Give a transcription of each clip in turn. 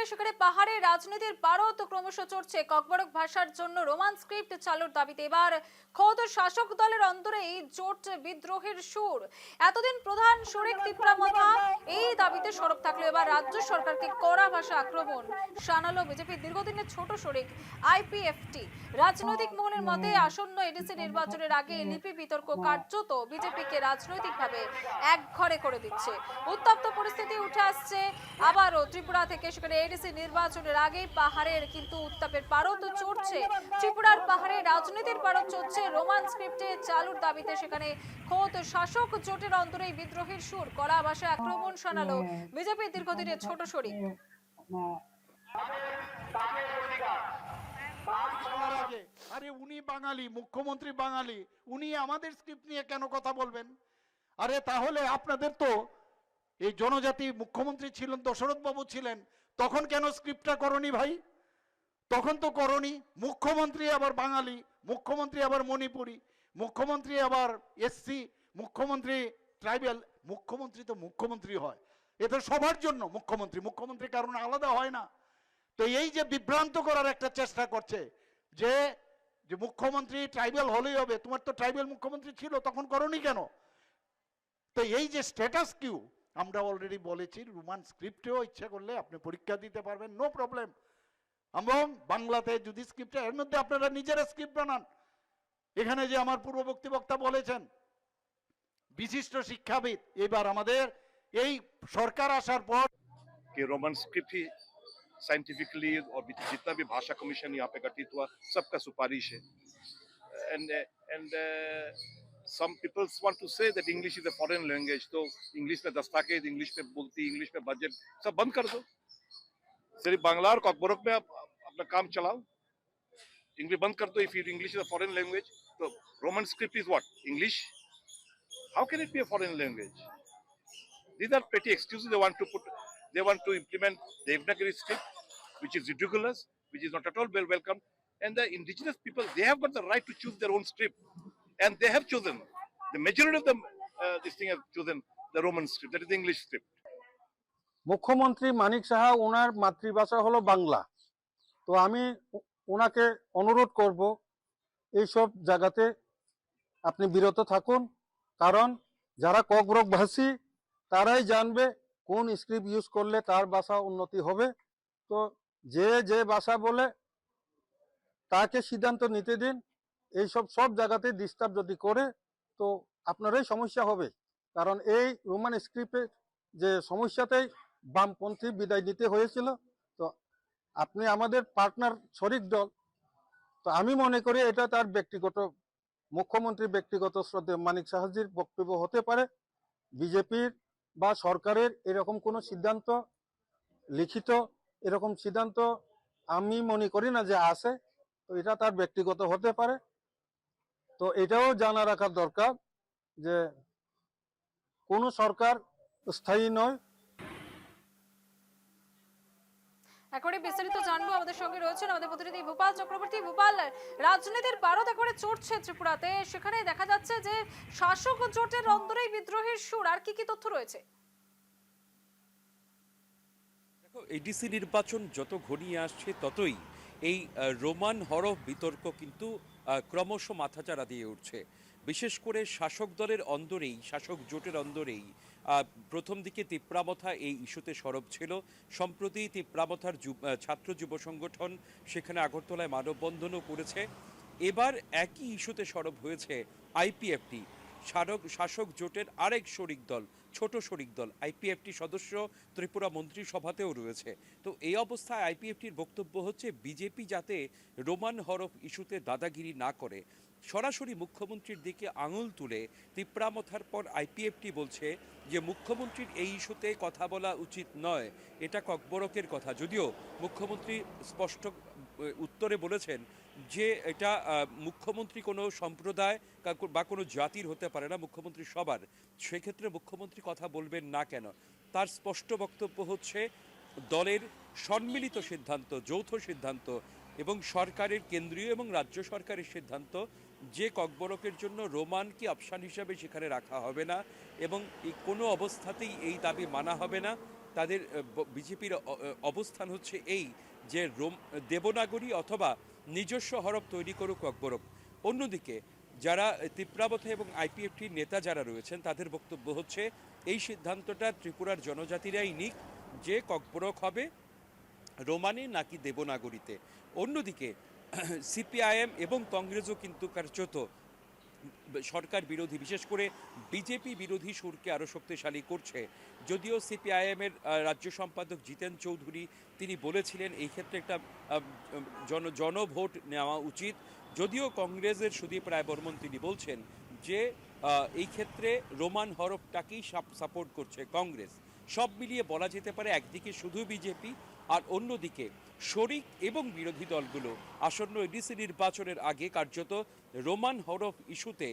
সেখানে পাহাড়ে রাজনীতির পারদ ক্রমশ চড়ছে। ককবরক ভাষার জন্য রোমান স্ক্রিপ্ট চালুর দাবিতে এবার খোদ শাসক দলের অন্তরেই জোট বিদ্রোহের সুর। এতদিন প্রধান শরিক তিপ্রামথা এই দাবিতে সরব থাকলেও এবার রাজ্য সরকারকে কড়া ভাষা আক্রমণ শানালো বিজেপির দীর্ঘদিনের ছোট শরিক আইপিএফটি। রাজনৈতিক মহলের মতে আসন্ন এডিসি নির্বাচনের আগে লিপি বিতর্ক কার্যত বিজেপিকে রাজনৈতিকভাবে একঘরে করে দিচ্ছে। উত্তপ্ত পরিস্থিতি উঠে আসছে আবারও ত্রিপুরা থেকে। সেখানে এডিসি নির্বাচনের আগেই পাহাড়ের কিন্তু উত্তাপের পারদ চড়ছে। ত্রিপুরার পাহাড়ে রাজনীতির পারদ চড়ছে রোমান স্ক্রিপ্টে চালুর দাবিতে সেখানে খোদ শাসক জোটের অন্তরেই বিদ্রোহের সুর। কড়া ভাষায় আক্রমণ শানালো বিজেপির দীর্ঘদিনের ছোট শরিক। আরে উনি বাঙালি, মুখ্যমন্ত্রী বাঙালি, উনি আমাদের স্ক্রিপ্ট নিয়ে কেন কথা বলবেন? আরে তাহলে আপনাদের তো এই জনজাতি মুখ্যমন্ত্রী ছিলেন, দশরথ বাবু ছিলেন, তখন কেন স্ক্রিপ্টটা করনি ভাই? তখন তো করনি। মুখ্যমন্ত্রী আবার বাঙালি, মুখ্যমন্ত্রী আবার মণিপুরি, মুখ্যমন্ত্রী আবার এসসি, মুখ্যমন্ত্রী ট্রাইবেল। মুখ্যমন্ত্রী তো মুখ্যমন্ত্রী হয়, এ তো সবার জন্য মুখ্যমন্ত্রী, মুখ্যমন্ত্রী কারণে আলাদা হয় না। তো এই যে বিভ্রান্ত করার একটা চেষ্টা করছে যে যে মুখ্যমন্ত্রী ট্রাইবেল হলেই হবে, তোমার তো ট্রাইবেল মুখ্যমন্ত্রী ছিল, তখন করনি কেন? তো এই যে স্ট্যাটাস কিউ, আমরা অলরেডি বলেছি রোমান স্ক্রিপ্টেও ইচ্ছা করলে আপনি পরীক্ষা দিতে পারবেন, নো প্রবলেম। এবং বাংলাতে যদি স্ক্রিপ্ট, এর মধ্যে আপনারা নিজেরা স্ক্রিপ্ট বানান। এখানে যে আমার পূর্ববর্তী বক্তা বলেছেন বিশিষ্ট শিক্ষাবিদ, এবার আমাদের এই সরকার আসার পর कि रोमन स्क्रिप्ट ही साइंटिफिकली और जितना भी भाषा कमीशन यहाँ पे गठित हुआ सबका सुपारिश है। And some people want to say that English is a foreign language, तो इंग्लिश में दस्तावेज, इंग्लिश में बोलती, इंग्लिश में बजट सब बंद कर दो, सिर्फ बांग्ला और कॉकबोरक में अपना काम चलाओ। इंग्लिश बंद कर दो। If English is a foreign language, तो roman script is what? English. How can it be a foreign language? These are petty excuses they want to put. They want to implement the Devanagari script, which is ridiculous, which is not at all well welcome. And the indigenous people, they have got the right to choose their own script, and they have chosen. The majority of them, this thing have chosen the Roman script, that is the English script. মুখ্যমন্ত্রী মানিক সাহা, ওনার মাতৃভাষা হলো বাংলা। তো আমি ওনাকে অনুরোধ করব এইসব জায়গাতে আপনি বিরত থাকুন, কারণ যারা ককবরক ভাষী তারাই জানবে কোন স্ক্রিপ্ট ইউজ করলে তার ভাষা উন্নতি হবে। তো যে যে ভাষা বলে তাকে সিদ্ধান্ত নিতে দিন। এইসব সব জায়গাতে ডিস্টার্ব যদি করে তো আপনারই সমস্যা হবে, কারণ এই রোমান স্ক্রিপ্টের যে সমস্যাতেই বামপন্থী বিদায় নিতে হয়েছিল। তো আপনি আমাদের পার্টনার শরিক দল, তো আমি মনে করি এটা তার ব্যক্তিগত, মুখ্যমন্ত্রীর ব্যক্তিগত শ্রদ্ধে মানিক সাহাজির বক্তব্য হতে পারে। বিজেপির বা সরকারের এরকম কোনো সিদ্ধান্ত, লিখিত এরকম সিদ্ধান্ত আমি মনে করি না যে আছে। তো এটা তার ব্যক্তিগত হতে পারে। তো এটাও জানা রাখা দরকার যে কোনো সরকার স্থায়ী নয়। একেবারে বিস্তারিত জানবো, আমাদের সঙ্গে রয়েছেন আমাদের প্রতিনিধি ভূপাল চক্রবর্তী। ভূপাল, রাজনীতির পারদ একেবারে চড়ছে ত্রিপুরাতে, সেখানে দেখা যাচ্ছে যে শাসক জোটের অন্তরেই বিদ্রোহের সুর। আর কি কি তথ্য রয়েছে? দেখো, এডিসি নির্বাচন যত ঘনিয়ে আসছে ততই এই রোমান হরফ বিতর্ক কিন্তু ক্রমশ মাথাচাড়া দিয়ে উঠছে। বিশেষ করে শাসক দলের অন্দরেই, শাসক জোটের অন্দরেই প্রথম দিকে তিপ্রামথা এই ইস্যুতে সরব ছিল। সম্প্রতি তিপ্রামথার ছাত্র যুব সংগঠন সেখানে আগরতলায় মানববন্ধনও করেছে। এবার একই ইস্যুতে সরব হয়েছে আইপিএফটি, শাসক জোটের আরেক শরিক দল, ছোট শরিক দল। আইপিএফটি সদস্য ত্রিপুরা মন্ত্রিসভাতেও রয়েছে। তো এই অবস্থায় আইপিএফটির বক্তব্য হচ্ছে বিজেপি যাতে রোমান হরফ ইস্যুতে দাদাগিরি না করে, সরাসরি মুখ্যমন্ত্রীর দিকে আঙুল তুলে তিপ্রামথার পর আইপিএফটি বলছে যে মুখ্যমন্ত্রীর এই ইস্যুতে কথা বলা উচিত নয়, এটা ককবরকের কথা। যদিও মুখ্যমন্ত্রী স্পষ্ট উত্তরে বলেছেন যে এটা মুখ্যমন্ত্রী কোনো সম্প্রদায় বা কোনো জাতির হতে পারে না, মুখ্যমন্ত্রী সবার। সেক্ষেত্রে মুখ্যমন্ত্রী কথা বলবেন না কেন? তার স্পষ্ট বক্তব্য হচ্ছে দলের সম্মিলিত সিদ্ধান্ত, যৌথ সিদ্ধান্ত এবং সরকারের কেন্দ্রীয় এবং রাজ্য সরকারের সিদ্ধান্ত যে ককবরকের জন্য রোমানকে অপশান হিসাবে সেখানে রাখা হবে না এবং কোনো অবস্থাতেই এই দাবি মানা হবে না। তাদের বিজেপির অবস্থান হচ্ছে এই যে দেবনাগরী অথবা নিজস্ব হরফ তৈরি করুক ককবরক। অন্যদিকে যারা তিপ্রাবথা এবং আইপিএফটির নেতা যারা রয়েছেন তাদের বক্তব্য হচ্ছে এই সিদ্ধান্তটা ত্রিপুরার জনজাতিরাই নিক যে ককবরক হবে রোমানে নাকি দেবনাগরীতে। অন্যদিকে সিপিআইএম এবং কংগ্রেসও কিন্তু কার্যত সরকার বিরোধী, বিশেষ করে বিজেপি বিরোধী সুরকে আরও শক্তিশালী করছে। যদিও সিপিআইএমের রাজ্য সম্পাদক জিতেন চৌধুরী তিনি বলেছিলেন এই ক্ষেত্রে একটা জনভোট নেওয়া উচিত। যদিও কংগ্রেসের সুদীপ রায় বর্মন তিনি বলছেন যে এই ক্ষেত্রে রোমান হরফটাকেই সাপোর্ট করছে কংগ্রেস। সব মিলিয়ে বলা যেতে পারে একদিকে শুধু বিজেপি আর অন্যদিকে শরিক এবং বিরোধী দলগুলো আসন্ন এডিসি নির্বাচনের আগে কার্যত রোমান হরফ ইস্যুতে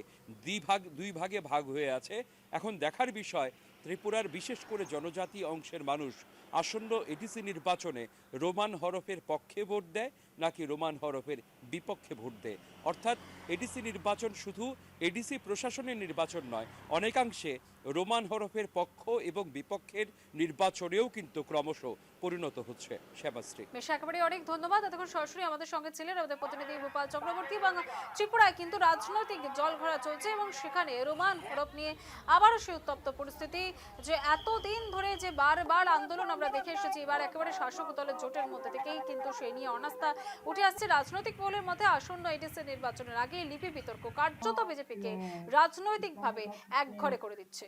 দুই ভাগে ভাগ হয়ে আছে। এখন দেখার বিষয় ত্রিপুরার বিশেষ করে জনজাতি অংশের মানুষ আসন্ন এডিসি নির্বাচনে রোমান হরফের পক্ষে ভোট দেয় নাকি রোমান হরফের বিপক্ষে ভোট দেয়। অর্থাৎ এডিসি নির্বাচন শুধু এডিসি প্রশাসনের নির্বাচন নয়, অনেকাংশে রোমান হরফের পক্ষ এবং বিপক্ষের নির্বাচনেও কিন্তু ক্রমশ পরিণত হচ্ছে। সেবাশ্রী, বেশ, একেবারে অনেক ধন্যবাদ। এতক্ষণ সরাসরি আমাদের সঙ্গে ছিলেন আমাদের প্রতিনিধি ভূপাল চক্রবর্তী। এবং ত্রিপুরায় কিন্তু রাজনৈতিক জলঘোলা চলছে এবং সেখানে রোমান হরফ নিয়ে আবারও সেই উত্তপ্ত পরিস্থিতি, যে এতদিন ধরে যে বারবার আন্দোলন আমরা দেখে এসেছি, এবার একেবারে শাসক দলের জোটের মধ্যে থেকেই কিন্তু সেই নিয়ে অনাস্থা উঠে আসছে রাজনৈতিক মহলের মধ্যে। আসন্ন এডিসি নির্বাচনের আগে লিপি বিতর্ক কার্যত বিজেপিকে রাজনৈতিকভাবে একঘরে করে দিচ্ছে।